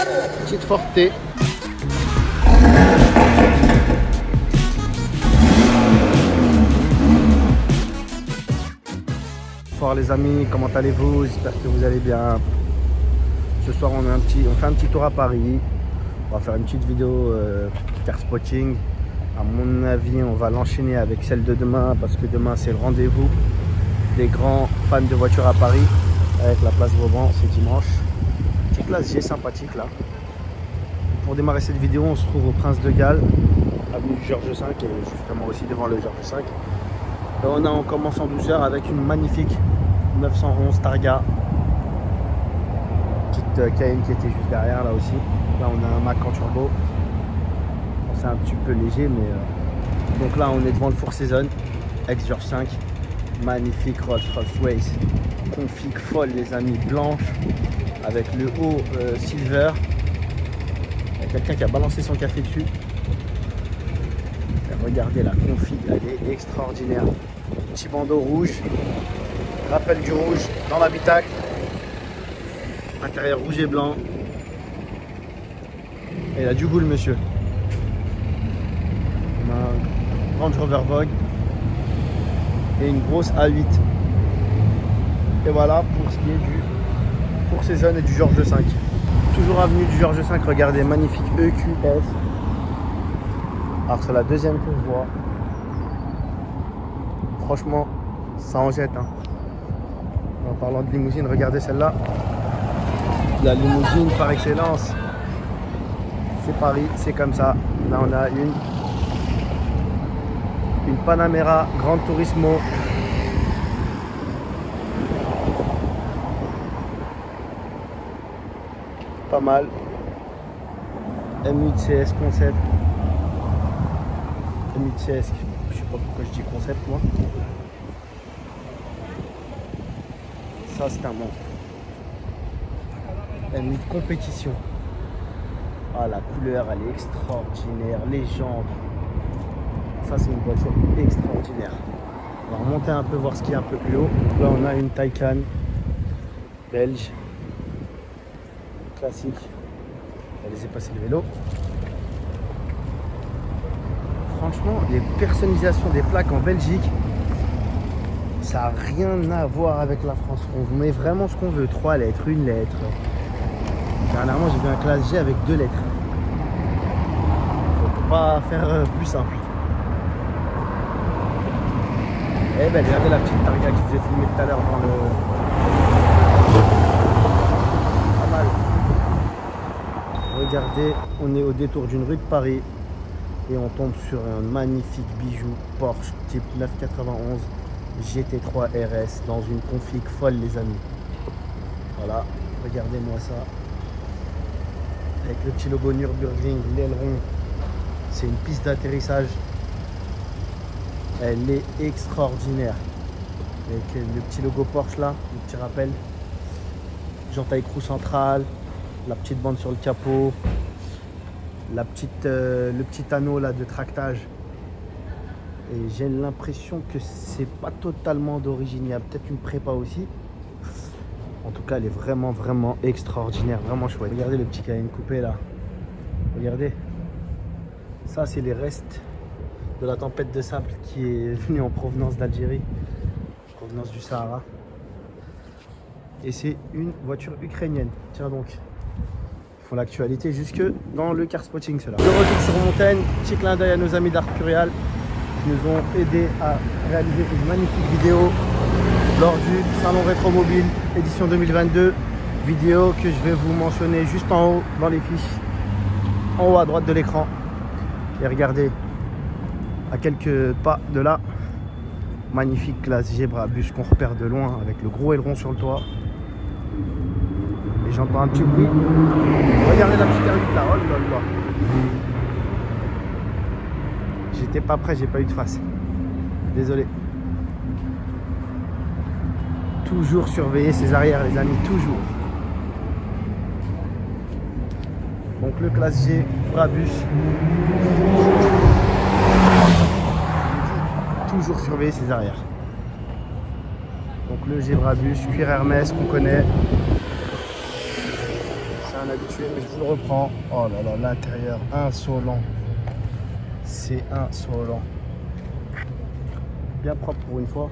Petite Forte. Bonsoir les amis, comment allez-vous? J'espère que vous allez bien. Ce soir on fait un petit tour à Paris. On va faire une petite vidéo car spotting. À mon avis on va l'enchaîner avec celle de demain parce que demain c'est le rendez-vous des grands fans de voitures à Paris avec la place Vauban, c'est dimanche. Petite classe G sympathique là. Pour démarrer cette vidéo on se trouve au Prince de Galles, avenue du Georges V et justement aussi devant le Georges V. Et on commence en douceur avec une magnifique 911 Targa. Petite Cayenne qui était juste derrière là aussi. Là on a un Macan turbo. C'est un petit peu léger mais donc là on est devant le Four Seasons ex Georges V. Magnifique Rolls-Royce, config folle les amis, blanche avec le haut silver. Il y a quelqu'un qui a balancé son café dessus. Et regardez la config, elle est extraordinaire. Petit bandeau rouge, rappel du rouge dans l'habitacle, intérieur rouge et blanc. Et il a du goût le monsieur. On a un Range Rover Vogue et une grosse A8. Et voilà pour ce qui est du Four Seasons et du Georges V. Toujours avenue du Georges V, regardez, magnifique EQS. Alors c'est la deuxième que je vois. Franchement, ça en jette. Hein. En parlant de limousine, regardez celle-là. La limousine par excellence. C'est Paris, c'est comme ça. Là on a une Panamera Gran Turismo. Pas mal. M8 CS concept. M8 CS, je sais pas pourquoi je dis concept moi. Ça c'est un monstre. M8 compétition. Ah la couleur elle est extraordinaire. Les jambes. Ça c'est une voiture extraordinaire. On va remonter un peu voir ce qu'il y a un peu plus haut. Là on a une Taycan belge. Classique. On va laisser passer le vélo. Franchement, les personnalisations des plaques en Belgique, ça n'a rien à voir avec la France. On met vraiment ce qu'on veut. 3 lettres, 1 lettre. Dernièrement, j'ai vu un classe G avec 2 lettres. Faut pas faire plus simple. Eh ben, regardez la petite Targa qui vous a filmé tout à l'heure dans le... Pas mal. Regardez, on est au détour d'une rue de Paris et on tombe sur un magnifique bijou Porsche type 991 GT3 RS dans une config folle les amis. Voilà, regardez-moi ça. Avec le petit logo Nürburgring, l'aileron, c'est une piste d'atterrissage. Elle est extraordinaire. Avec le petit logo Porsche là, le petit rappel. Jante à écrou central. La petite bande sur le capot, le petit anneau là de tractage. Et j'ai l'impression que c'est pas totalement d'origine, il y a peut-être une prépa aussi. En tout cas elle est vraiment extraordinaire, vraiment chouette. Regardez le petit Cayenne coupé là, regardez. Ça c'est les restes de la tempête de sable qui est venue en provenance d'Algérie, provenance du Sahara. Et c'est une voiture ukrainienne, tiens donc. L'actualité jusque dans le car spotting cela. Le retour sur Montaigne, petit clin d'œil à nos amis d'Arc-Curial qui nous ont aidé à réaliser une magnifique vidéo lors du Salon Rétromobile édition 2022. Vidéo que je vais vous mentionner juste en haut dans les fiches, en haut à droite de l'écran. Et regardez, à quelques pas de là, magnifique classe G Brabus qu'on repère de loin avec le gros aileron sur le toit. Et j'entends un petit bruit. Regardez la petite R8 là, oh là là. J'étais pas prêt, j'ai pas eu de face. Désolé. Toujours surveiller ses arrières les amis, toujours. Donc le classe G Brabus. Toujours surveiller ses arrières. Donc le G Brabus, cuir Hermès qu'on connaît. un habitué, mais je vous le reprends. Oh là là, l'intérieur, insolent. C'est insolent. Bien propre pour une fois.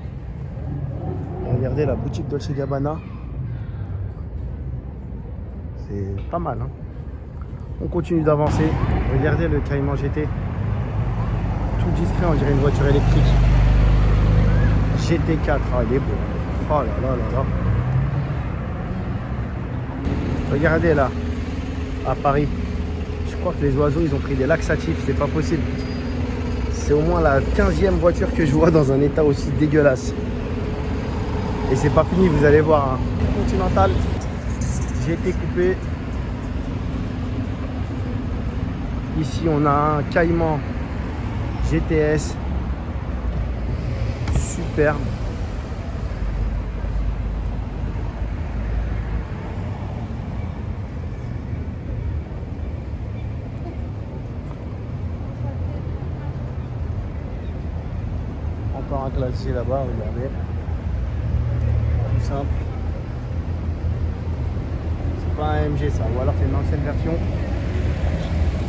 Regardez la boutique Dolce & Gabbana. C'est pas mal, hein. On continue d'avancer. Regardez le Cayman GT. Tout discret, on dirait une voiture électrique. GT4, ah, il est beau. Oh là là là là. Regardez là, à Paris. Je crois que les oiseaux, ils ont pris des laxatifs. C'est pas possible. C'est au moins la 15e voiture que je vois dans un état aussi dégueulasse. Et c'est pas fini, vous allez voir. Hein. Continental, GT coupé. Ici, on a un Cayman GTS. Superbe. Encore un classique là-bas, regardez. Tout simple. C'est pas un AMG ça, ou alors c'est une ancienne version.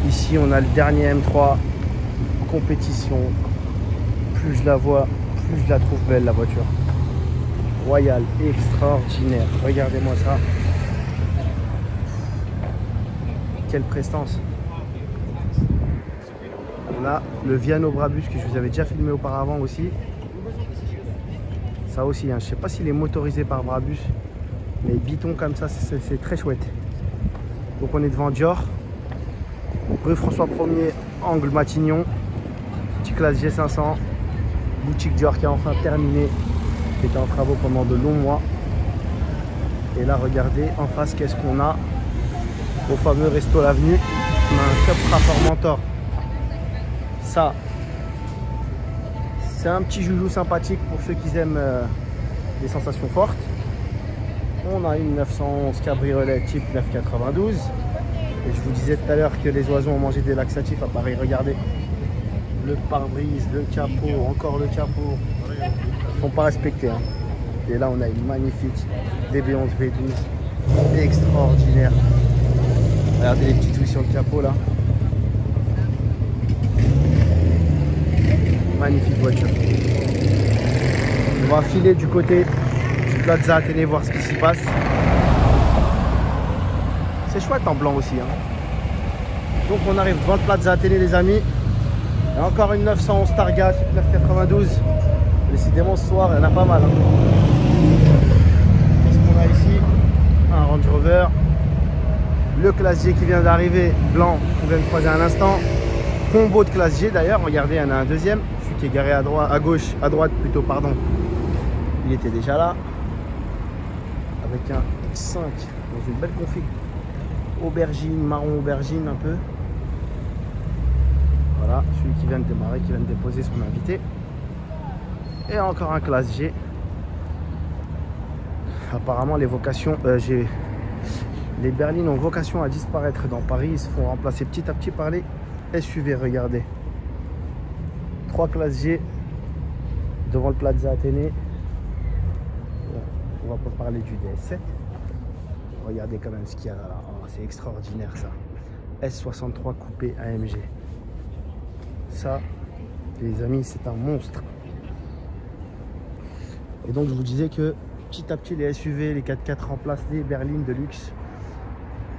Ici on a le dernier M3 compétition. Plus je la vois, plus je la trouve belle la voiture. Royale, extraordinaire. Regardez-moi ça. Quelle prestance. On a le Viano Brabus que je vous avais déjà filmé auparavant aussi. Ça aussi, hein. Je ne sais pas s'il est motorisé par Brabus, mais biton comme ça, c'est très chouette. Donc on est devant Dior. Rue François 1er, angle Matignon. Petit classe G500. Boutique Dior qui a enfin terminé. Qui était en travaux pendant de longs mois. Et là, regardez, en face, qu'est-ce qu'on a? Au fameux Resto L'Avenue. On a un Cupra Formentor. Ça, c'est un petit joujou sympathique pour ceux qui aiment les sensations fortes. On a une 911 cabriolet type 992. Et je vous disais tout à l'heure que les oiseaux ont mangé des laxatifs à Paris. Regardez, le pare-brise, le capot, encore le capot. Ils ne sont pas respectés. Hein. Et là, on a une magnifique DB11 V12. Extraordinaire. Regardez les petits touches sur le capot là. Magnifique voiture. On va filer du côté du Plaza Athénée voir ce qui s'y passe. C'est chouette en blanc aussi. Hein. Donc on arrive devant le Plaza Athénée les amis. Et encore une 911 Targa type 992. Décidément ce soir il y en a pas mal. Hein. Qu'est-ce qu'on a ici? Un Range Rover. Le classe G qui vient d'arriver, blanc, qu'on vient de croiser à l'instant. Combo de classe G d'ailleurs, regardez, il y en a un deuxième. Celui qui est garé à droite, à droite plutôt, pardon. Il était déjà là. Avec un X5 dans une belle config. Aubergine, marron aubergine un peu. Voilà, celui qui vient de démarrer, qui vient de déposer son invité. Et encore un classe G. Apparemment les vocations, les berlines ont vocation à disparaître dans Paris. Ils se font remplacer petit à petit par les SUV, regardez. 3 classes G devant le Plaza Athénée. On va pas parler du DS7. Regardez quand même ce qu'il y a là. Oh, c'est extraordinaire ça. S63 coupé AMG. Ça, les amis, c'est un monstre. Et donc je vous disais que petit à petit les SUV, les 4x4 remplacent les berlines de luxe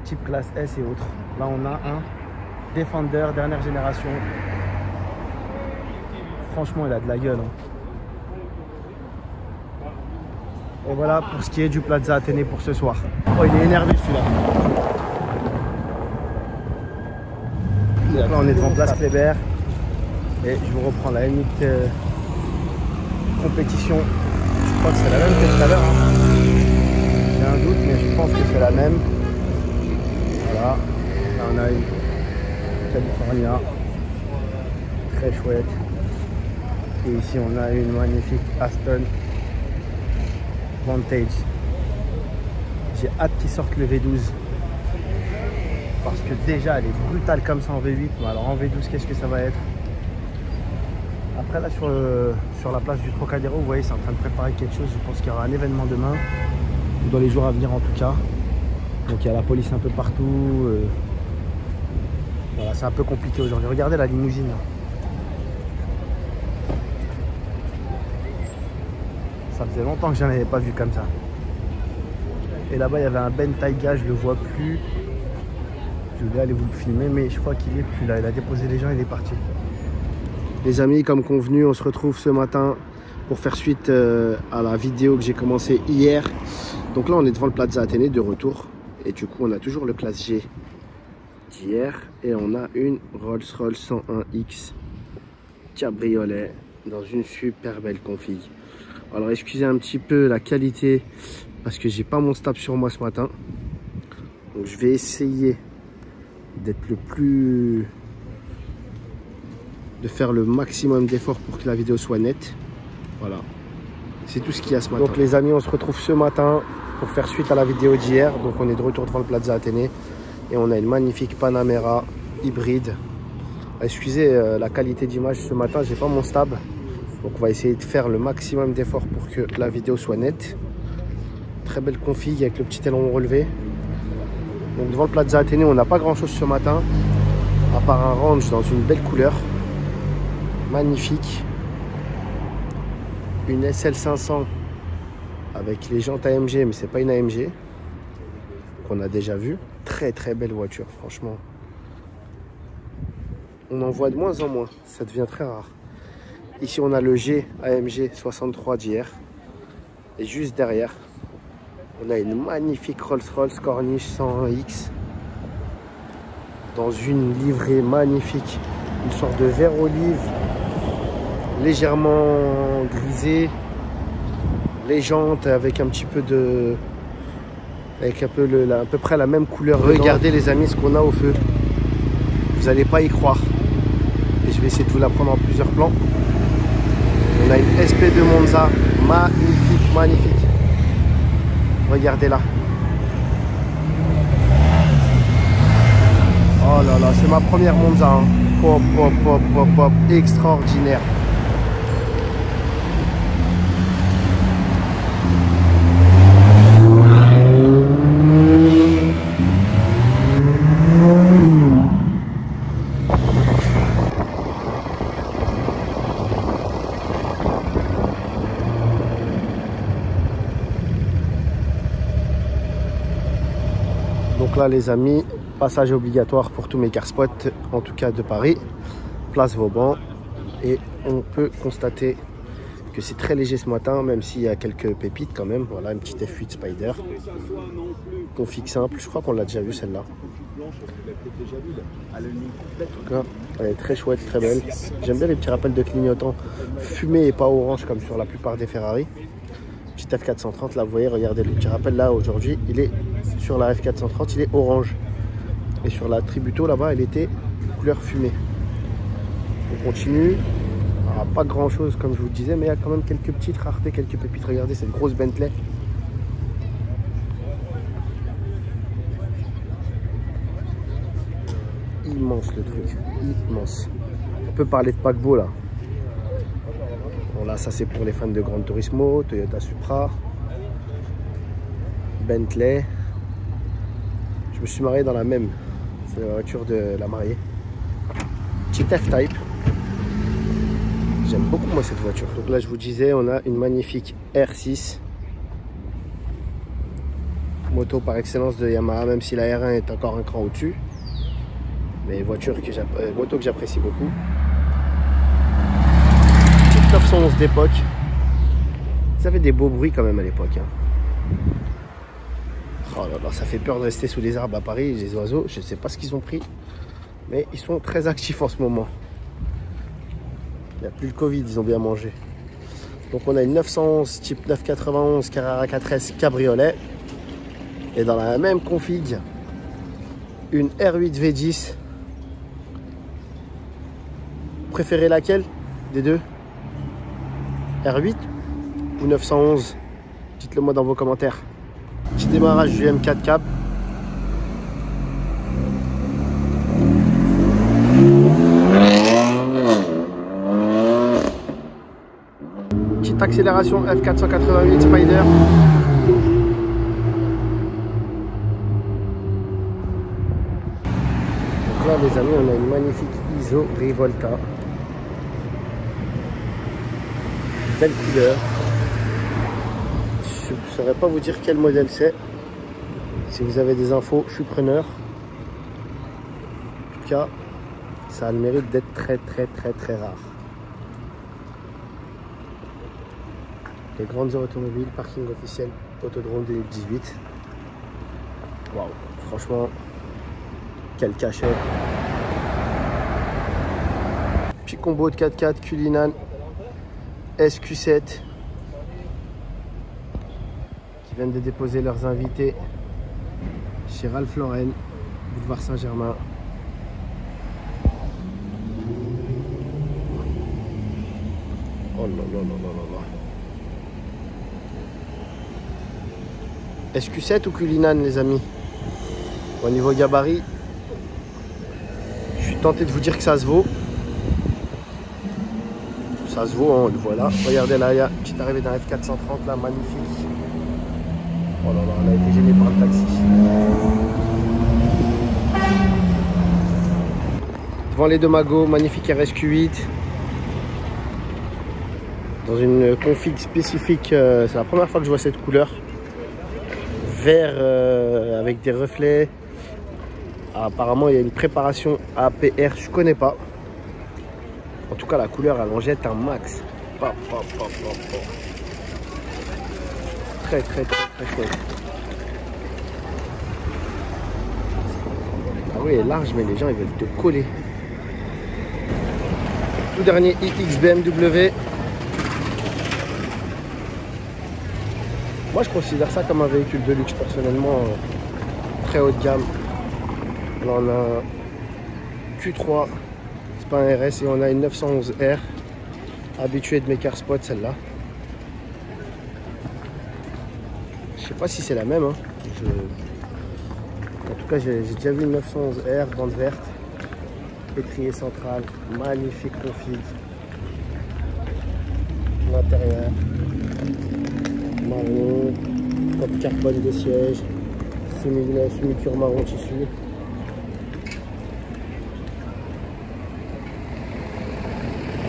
type classe S et autres. Là on a un Defender dernière génération. Franchement il a de la gueule. Hein. Et voilà pour ce qui est du Plaza Athénée pour ce soir. Oh il est énervé celui-là. Donc là on est devant Place Kléber. Et je vous reprends la unique compétition. Je crois que c'est la même que tout à l'heure. Hein. J'ai un doute mais je pense que c'est la même. Voilà. Là on a une California. Très chouette. Et ici on a une magnifique Aston Vantage. J'ai hâte qu'ils sortent le V12. Parce que déjà elle est brutale comme ça en V8. Mais alors en V12 qu'est-ce que ça va être? Après là sur la place du Trocadéro, vous voyez c'est en train de préparer quelque chose. Je pense qu'il y aura un événement demain. Dans les jours à venir en tout cas. Donc il y a la police un peu partout. Voilà, c'est un peu compliqué aujourd'hui. Regardez la limousine là. Ça faisait longtemps que je n'en avais pas vu comme ça. Et là-bas, il y avait un Ben Taiga, je le vois plus. Je voulais aller vous le filmer, mais je crois qu'il est plus là. Il a déposé les gens, il est parti. Les amis, comme convenu, on se retrouve ce matin pour faire suite à la vidéo que j'ai commencé hier. Donc là, on est devant le Plaza Athénée de retour. Et du coup, on a toujours le classe G d'hier. Et on a une Rolls-Royce 101X cabriolet dans une super belle config. Alors, excusez un petit peu la qualité parce que j'ai pas mon stab sur moi ce matin. Donc, je vais essayer d'être de faire le maximum d'efforts pour que la vidéo soit nette. Voilà, c'est tout ce qu'il y a ce matin. Donc les amis, on se retrouve ce matin pour faire suite à la vidéo d'hier. Donc on est de retour devant le Plaza Athénée et on a une magnifique Panamera hybride. Excusez la qualité d'image ce matin, j'ai pas mon stab. Donc on va essayer de faire le maximum d'efforts pour que la vidéo soit nette. Très belle config avec le petit aileron relevé. Donc devant le Plaza Athénée, on n'a pas grand chose ce matin, à part un range dans une belle couleur. Magnifique. Une SL500 avec les jantes AMG, mais c'est pas une AMG qu'on a déjà vu. Très très belle voiture, franchement. On en voit de moins en moins, ça devient très rare. Ici on a le G AMG 63 d'hier. Et juste derrière, on a une magnifique Rolls-Royce Corniche 101X dans une livrée magnifique, une sorte de vert olive légèrement grisé, les jantes avec un petit peu de, avec un peu à peu près la même couleur. Regardez les amis ce qu'on a au feu, vous n'allez pas y croire et je vais essayer de vous la prendre en plusieurs plans. On a une SP2 Monza magnifique, magnifique. Regardez là. Oh là là, c'est ma première Monza, hein. Pop, pop, pop, pop, pop, extraordinaire. Donc là les amis, passage obligatoire pour tous mes car spots, en tout cas de Paris, place Vauban. Et on peut constater que c'est très léger ce matin, même s'il y a quelques pépites quand même. Voilà, une petite F8 Spider. Config simple, je crois qu'on l'a déjà vu celle-là. En tout cas, elle est très chouette, très belle. J'aime bien les petits rappels de clignotants fumés et pas orange comme sur la plupart des Ferrari. Petite F430, là vous voyez, regardez le petit rappel là aujourd'hui, il est sur la F430, il est orange. Et sur la Tributo là-bas, elle était couleur fumée. On continue. Alors, pas grand chose comme je vous le disais, mais il y a quand même quelques petites raretés, quelques pépites. Regardez cette grosse Bentley. Immense le truc, immense. On peut parler de paquebot là. Bon là, ça c'est pour les fans de Gran Turismo, Toyota Supra, Bentley. Je me suis marié dans la même. C'est la voiture de la mariée. Petite F-Type. J'aime beaucoup moi cette voiture. Donc là je vous disais, on a une magnifique R6. Moto par excellence de Yamaha, même si la R1 est encore un cran au-dessus. Mais moto que j'apprécie beaucoup. Petite 911 d'époque. Ça fait des beaux bruits quand même à l'époque. Hein. Oh là là, ça fait peur de rester sous les arbres à Paris, les oiseaux. Je ne sais pas ce qu'ils ont pris, mais ils sont très actifs en ce moment. Il n'y a plus le Covid, ils ont bien mangé. Donc on a une 911 type 991 Carrera 4S cabriolet. Et dans la même config, une R8 V10. Préférez laquelle des deux? R8 ou 911? Dites-le moi dans vos commentaires. Petit démarrage du M4 Cab. Petite accélération F488 Spider. là les amis, on a une magnifique ISO Rivolta. Belle couleur. Je ne saurais pas vous dire quel modèle c'est. Si vous avez des infos, je suis preneur. En tout cas, ça a le mérite d'être très rare. Les grandes heures automobiles, parking officiel, Autodrome 2018. Waouh, franchement, quel cachet. Petit combo de 4x4 Cullinan SQ7 qui viennent de déposer leurs invités chez Ralph Lauren, boulevard Saint-Germain. Oh là là là là là là. SQ7 ou Cullinan les amis? Au niveau gabarit, je suis tenté de vous dire que ça se vaut. Ça se vaut, hein, on le voit là. Regardez là, il y a une petite arrivée d'un F430 là, magnifique. Oh là là, on a été gêné par le taxi. Devant les deux magots, magnifique RSQ8. Dans une config spécifique, c'est la première fois que je vois cette couleur. Vert avec des reflets. Apparemment, il y a une préparation APR, je connais pas. En tout cas, la couleur, elle en jette un max. Très chouette. Ah oui, elle est large, mais les gens, ils veulent te coller. Tout dernier iX BMW. Moi, je considère ça comme un véhicule de luxe, personnellement, très haut de gamme. Là, on a un Q3, c'est pas un RS, et on a une 911R, habituée de mes car spots, celle-là. Je sais pas si c'est la même. Hein. En tout cas, j'ai déjà vu une 911R, bande verte, étrier central, magnifique config. L'intérieur, marron, top carbone de siège, semi-cure marron tissu.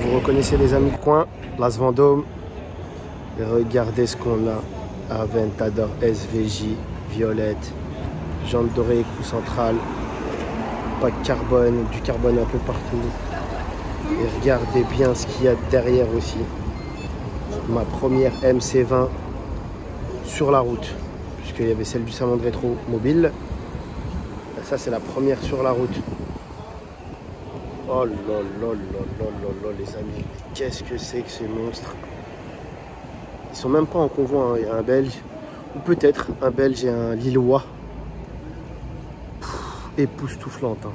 Vous reconnaissez les amis de coin, Place Vendôme. Et regardez ce qu'on a. Aventador SVJ, violette, jante dorée, écrou central, pack carbone, du carbone un peu partout. Et regardez bien ce qu'il y a derrière aussi. Ma première MC20 sur la route, puisqu'il y avait celle du salon de rétro mobile. Ça, c'est la première sur la route. Oh là là là là là là, les amis, qu'est-ce que c'est que ces monstres? Ils sont même pas en convoi, hein. Il y a un Belge, ou peut-être un Belge et un Lillois. Époustouflante. Hein.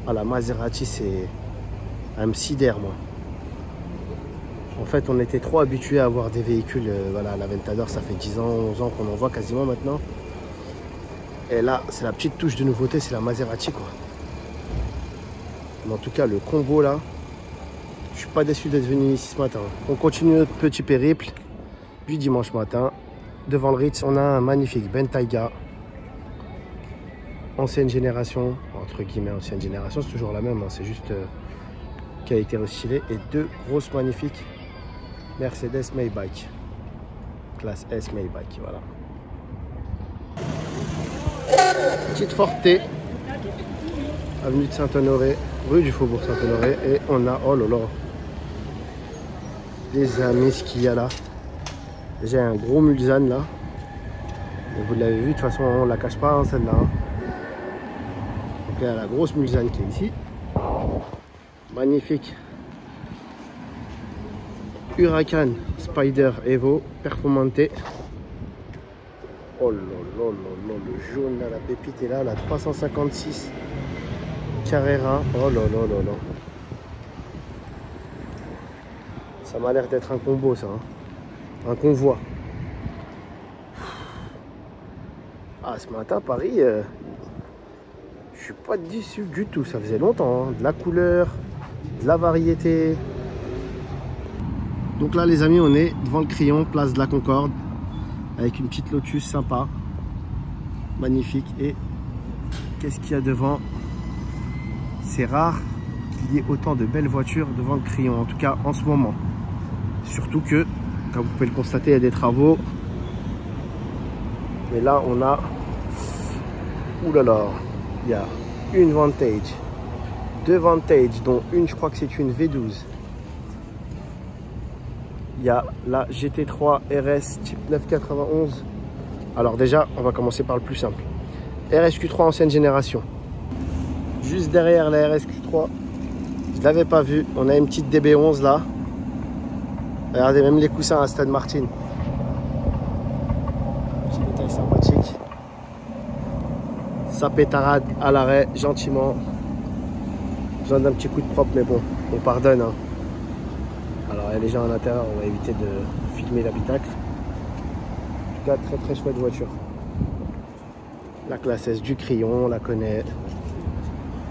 Ah, la Maserati, c'est... Elle me sidère, moi. En fait, on était trop habitués à avoir des véhicules. Voilà, l'Aventador, ça fait 10 ans, 11 ans qu'on en voit quasiment maintenant. Et là, c'est la petite touche de nouveauté, c'est la Maserati, quoi. Mais en tout cas, le combo, là, je suis pas déçu d'être venu ici ce matin. On continue notre petit périple. Du dimanche matin, devant le Ritz, on a un magnifique Bentayga, ancienne génération, entre guillemets ancienne génération, c'est toujours la même, hein, c'est juste qui a été restylé, et deux grosses magnifiques Mercedes Maybach, classe S Maybach, voilà. Petite Forte, avenue de Saint-Honoré, rue du Faubourg Saint-Honoré, et on a, oh là là, les amis, ce qu'il y a là. J'ai un gros Mulsanne là. Et vous l'avez vu, de toute façon, on la cache pas, hein, celle-là. Hein. Donc il y a la grosse Mulsanne qui est ici. Magnifique. Huracan Spider Evo Performante. Oh là là là là, le jaune là, la pépite est là, la 356 Carrera. Oh là là là là. Ça m'a l'air d'être un combo, ça. Hein. Un convoi. Ah, ce matin, Paris, je suis pas déçu du tout. Ça faisait longtemps. Hein. De la couleur, de la variété. Donc là, les amis, on est devant le Crillon, place de la Concorde, avec une petite Lotus sympa, magnifique. Et qu'est-ce qu'il y a devant? C'est rare qu'il y ait autant de belles voitures devant le Crillon, en tout cas en ce moment. Surtout que, comme vous pouvez le constater, il y a des travaux. Mais là, on a... Ouh là là, il y a une Vantage, deux Vantage, dont une, je crois que c'est une V12. Il y a la GT3 RS type 991. Alors déjà, on va commencer par le plus simple. RSQ3 ancienne génération. Juste derrière la RSQ3, je ne l'avais pas vu, on a une petite DB11 là. Regardez même les coussins à Aston Martin. Petit détail sympathique. Ça pétarade à l'arrêt, gentiment. Besoin d'un petit coup de propre, mais bon, on pardonne. Hein. Alors il y a les gens à l'intérieur, on va éviter de filmer l'habitacle. En tout cas, très très chouette voiture. La classe S du Crillon, on la connaît.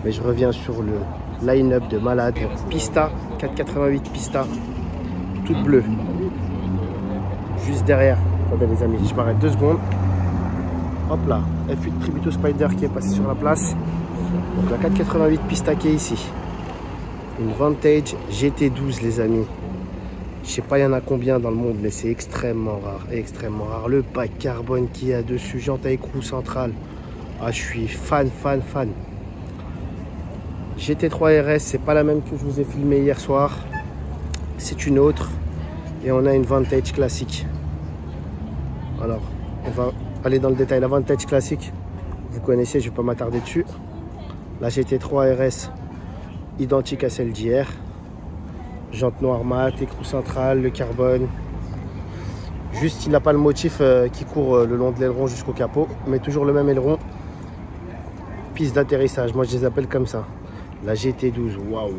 Mais je reviens sur le line-up de malade. Pista, 488 Pista, toute bleue. Juste derrière, attendez les amis, je m'arrête 2 secondes. Hop là, F8 Tributo Spider qui est passé sur la place. Donc la 488 Pista qui est ici. Une Vantage GT12 les amis. Je sais pas il y en a combien dans le monde, mais c'est extrêmement rare, extrêmement rare. Le pack carbone qui est dessus, jante à écrou central. Ah, je suis fan. GT3 RS, c'est pas la même que je vous ai filmé hier soir. C'est une autre. Et on a une Vantage classique. Alors, on va aller dans le détail. La Vantage classique, vous connaissez, je ne vais pas m'attarder dessus. La GT3 RS, identique à celle d'hier. Jante noire mat, écrou central, le carbone. Juste, il n'a pas le motif qui court le long de l'aileron jusqu'au capot, mais toujours le même aileron. Piste d'atterrissage, moi je les appelle comme ça. La GT12, waouh.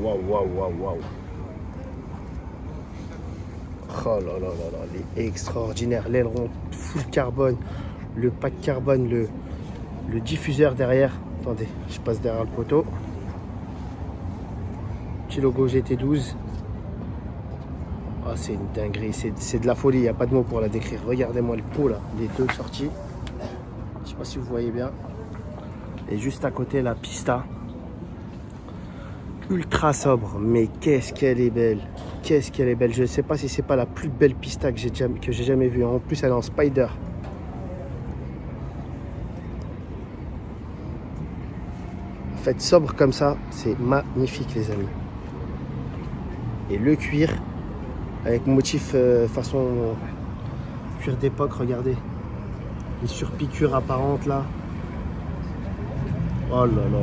Oh là là, elle est extraordinaire. L'aileron full carbone, le pack carbone, le diffuseur derrière. Attendez, je passe derrière le poteau. Petit logo GT12. Ah, c'est une dinguerie, c'est de la folie, il n'y a pas de mots pour la décrire. Regardez-moi le pot là, les deux sorties. Je sais pas si vous voyez bien. Et juste à côté la Pista. Ultra sobre, mais qu'est-ce qu'elle est belle. Qu'est-ce qu'elle est belle. Je ne sais pas si c'est pas la plus belle Pista que j'ai jamais vue. En plus, elle est en Spider. En fait, sobre comme ça, c'est magnifique, les amis. Et le cuir, avec motif façon cuir d'époque, regardez. Les surpiqûres apparentes là. Oh là là.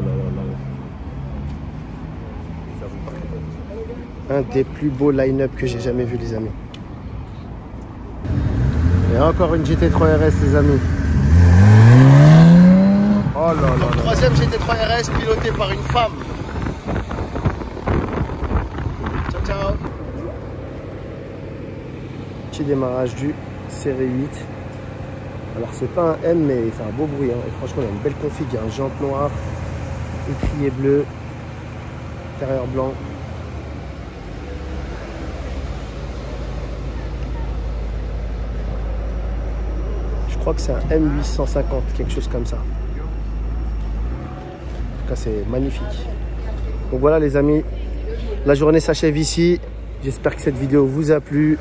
Un des plus beaux line-up que j'ai jamais vu les amis. Et encore une GT3 RS les amis. Oh là là. Troisième GT3 RS pilotée par une femme. Ciao. Petit démarrage du série 8. Alors c'est pas un M mais il fait un beau bruit. Hein. Et franchement il y a une belle config. Il y a un jante noir, étrier bleu, intérieur blanc. Je crois que c'est un M850, quelque chose comme ça. En tout cas, c'est magnifique. Donc voilà les amis, la journée s'achève ici. J'espère que cette vidéo vous a plu.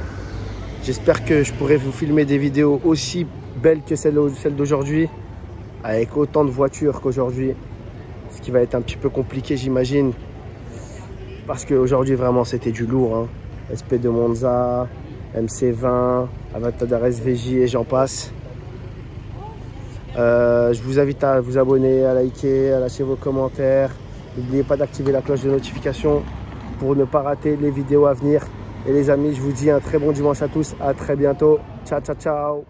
J'espère que je pourrai vous filmer des vidéos aussi belles que celle d'aujourd'hui, avec autant de voitures qu'aujourd'hui. Ce qui va être un petit peu compliqué, j'imagine. Parce qu'aujourd'hui, vraiment, c'était du lourd. Hein. SP2 Monza, MC20, Aventador SVJ et j'en passe. Je vous invite à vous abonner, à liker, à lâcher vos commentaires. N'oubliez pas d'activer la cloche de notification pour ne pas rater les vidéos à venir. Et les amis, je vous dis un très bon dimanche à tous. À très bientôt. Ciao.